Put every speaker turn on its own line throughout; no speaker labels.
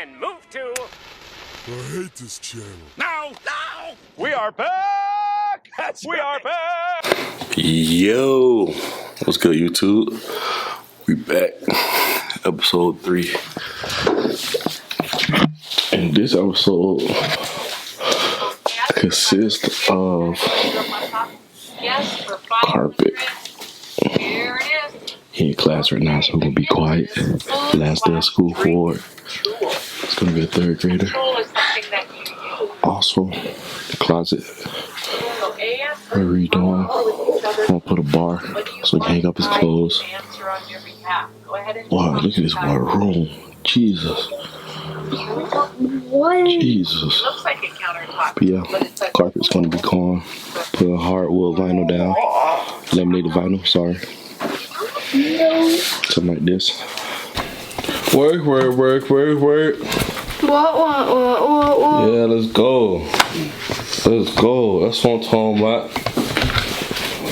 then move to...
I hate this channel.
No! We are back! We are back!
Yo, what's good, YouTube? We back, episode 3. And this episode consists of carpet. He in class right now, so we're gonna be quiet. Last day of school for it. It's gonna be a 3rd grader. Also, the closet. We're redoing. I'm gonna put a bar so he can hang up his clothes. Wow, look at this water room. Jesus. Jesus. But yeah, carpet's gonna be gone. Put a hardwood vinyl down. Laminated vinyl, sorry. Something like this. Work.
What?
Yeah, let's go. Let's go. That's what I'm talking about.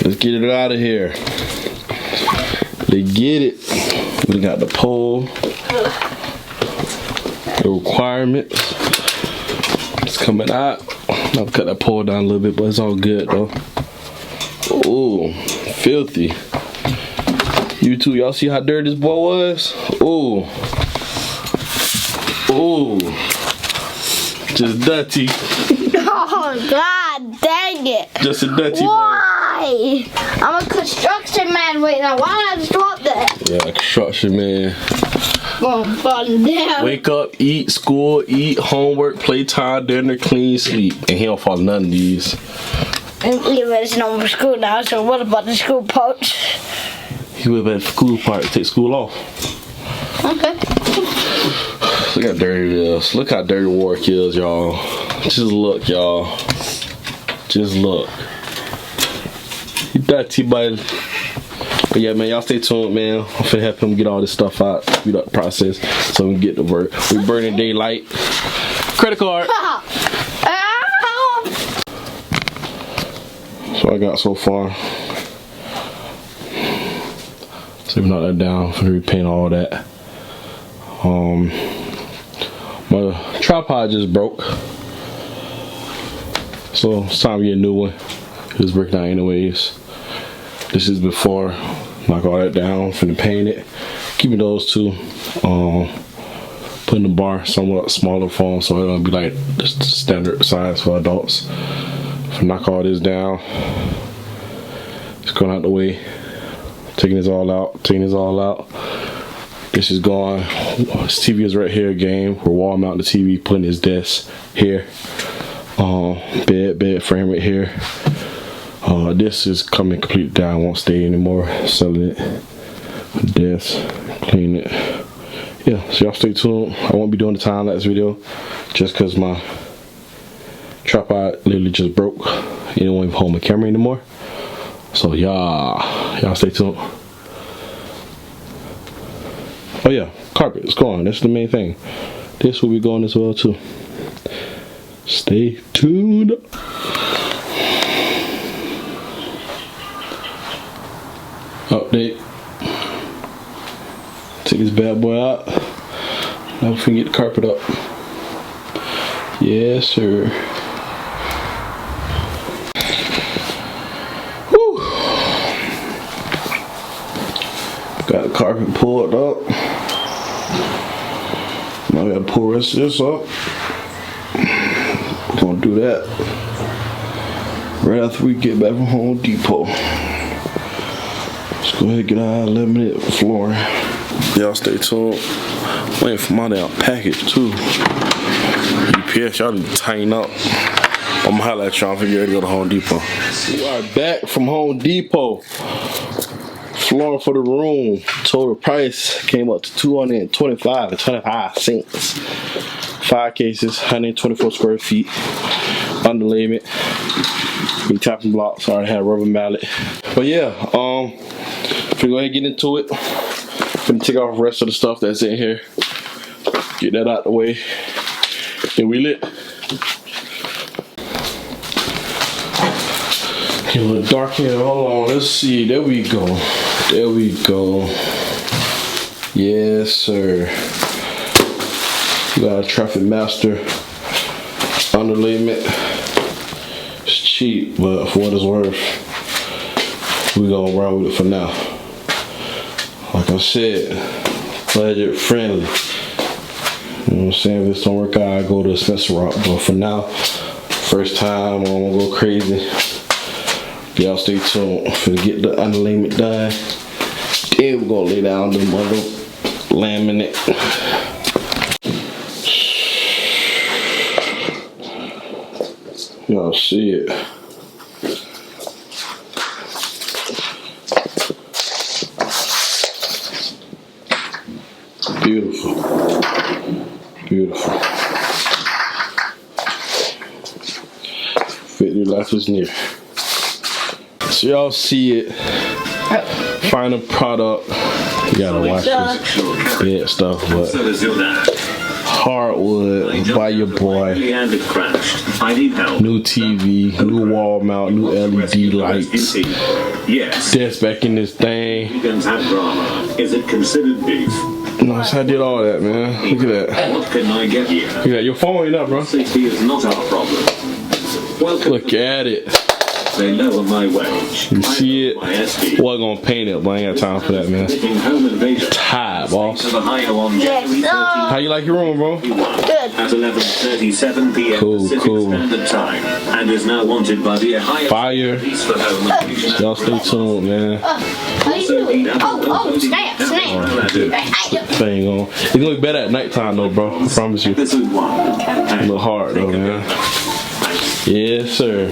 Let's get it out of here. Let's get it. We got the pole. The requirements. It's coming out. I've cut that pole down a little bit, but it's all good though. Ooh, filthy. You two, y'all see how dirty this boy was? Ooh. Ooh. Just dirty.
Oh, God dang it.
Just a dirty
Why?
boy.
I'm a construction man right now. Why did I stop that?
Yeah, construction man.
Gonna fun down.
Wake up, eat, school, eat, homework, playtime, dinner, clean, sleep. And he don't follow none of these.
And it's no school now, so what about the school parts?
He went back to school part to take school off.
Okay.
Look how dirty it is. Look how dirty work is, y'all. Just look, y'all. Just look. You dirty, buddy. But yeah, man, y'all stay tuned, man. I'm finna help him get all this stuff out, speed up the process, so we can get to work. We burning daylight. Credit card. That's what I got so far. So we knock that down. Finna repaint all that. My tripod just broke, so it's time to get a new one. It was breaking out anyways. This is before. Knock all that down, finna paint it. Keeping those two. Putting the bar somewhat smaller for them, so it'll be like the standard size for adults. Finna knock all this down. Just going out the way. Taking this all out. This is gone. His TV is right here again. We're wall mounting the TV, putting his desk here. Bed frame right here. This is coming completely down, won't stay anymore. Selling it. This, clean it. Yeah, so y'all stay tuned. I won't be doing the time lapse video just because my tripod literally just broke. You don't even hold my camera anymore. So y'all stay tuned. Oh yeah, carpet is gone. That's the main thing. This will be gone as well too. Stay tuned. Update. Take this bad boy out. Now we can get the carpet up. Yes, sir. Whew. Got the carpet pulled up. Now we gotta pull the rest of this up. We're gonna do that right after we get back from Home Depot. Let's go ahead and get our laminate flooring. Y'all stay tuned. Waiting for my damn package too. UPS, y'all need to tighten up. I'm gonna holler at y'all if you're ready to go to Home Depot. We are back from Home Depot. Flooring for the room. Total price came up to $225.25. 5 cases, 124 square feet. Underlayment. Big tapping blocks. I already had a rubber mallet. But yeah, gonna go ahead and get into it. Gonna take off the rest of the stuff that's in here. Get that out the way. And we lit. Get a little dark here. Hold on. Let's see. There we go. There we go. Yes, sir. We got a Traffic Master underlayment. It's cheap, but for what it's worth, we gonna run with it for now. Like I said, budget friendly. You know what I'm saying? If this don't work out, I go to Spencer Rock. But for now, first time, I don't wanna go crazy. Y'all stay tuned for to get the underlayment done. Then we're gonna lay down the mother laminate. Y'all see it. Beautiful. Beautiful. Victory life is near. So y'all see it. Final product. You gotta watch this bed stuff, but hardwood by your boy. New TV, new wall mount, new LED lights.
Yes.
Desk back in this thing.
Is it considered beef?
Nice, I did all that, man. Look at that.
What can I get you?
Look at that. Your phone ain't up, bro.
Safety is not our problem. Welcome.
Look at it.
They lower my wage.
You see it? Well, I'm gonna paint it, but I ain't got time for that, man. Tired, boss. How you like your room, bro?
Good.
At 11:37 p.m. Pacific Standard Time, and is now wanted by the Ohio
Fire.
Police for home.
Y'all stay tuned, man.
How you doing? Oh, snap.
Thing on. It's gonna look better at nighttime, though, bro. I promise you.
This is one.
A little hard, though, man. Yes, sir.